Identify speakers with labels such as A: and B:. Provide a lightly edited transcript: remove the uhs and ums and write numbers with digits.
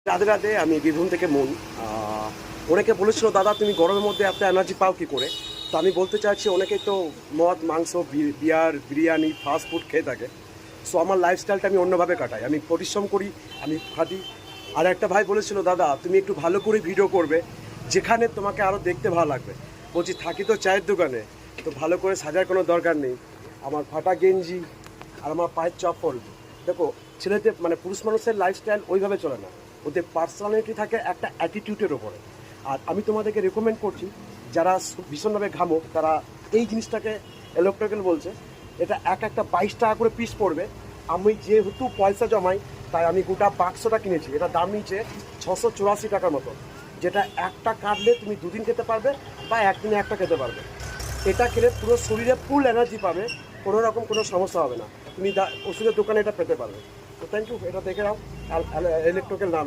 A: রাধে রাধে, আমি বীরভূম থেকে মন। অনেকে বলেছিল দাদা তুমি গরমের মধ্যে এত এনার্জি পাও কী করে। তো আমি বলতে চাইছি অনেকেই তো মদ মাংস বিয়ার বিরিয়ানি ফাস্ট ফুড খেয়ে থাকে। সো আমার লাইফস্টাইলটা আমি অন্যভাবে কাটাই, আমি পরিশ্রম করি, আমি খাটি। আর একটা ভাই বলেছিল দাদা তুমি একটু ভালো করে ভিডিও করবে যেখানে তোমাকে আরও দেখতে ভালো লাগবে। বলছি থাকি তো চায়ের দোকানে, তো ভালো করে সাজার কোনো দরকার নেই। আমার ফাটা গেঞ্জি আর আমার পায়ের চপ্পল, দেখো ছেলেদের মানে পুরুষ মানুষের লাইফস্টাইল ওইভাবে চলে না, ওদের পার্সোনালিটি থাকে একটা অ্যাটিটিউডের ওপরে। আর আমি তোমাদেরকে রেকমেন্ড করছি যারা ভীষণভাবে ঘামো তারা এই জিনিসটাকে ইলেকট্রিক্যাল বলছে, এটা একটা 22 টাকা করে পিস পড়বে। আমি যেহেতু পয়সা জমাই তাই আমি গোটা বাক্সটা কিনেছি, এটা দাম নিচে 684 টাকার মতো, যেটা একটা কাটলে তুমি দুদিন খেতে পারবে বা একদিনে একটা খেতে পারবে। এটা খেলে পুরো শরীরে ফুল এনার্জি পাবে, কোনো রকম কোনো সমস্যা হবে না। তুমি ওষুধের দোকানে এটা পেতে পারবে। তো থ্যাংক ইউ, এটা দেখে নাও ইলেকট্রিক্যাল নাম।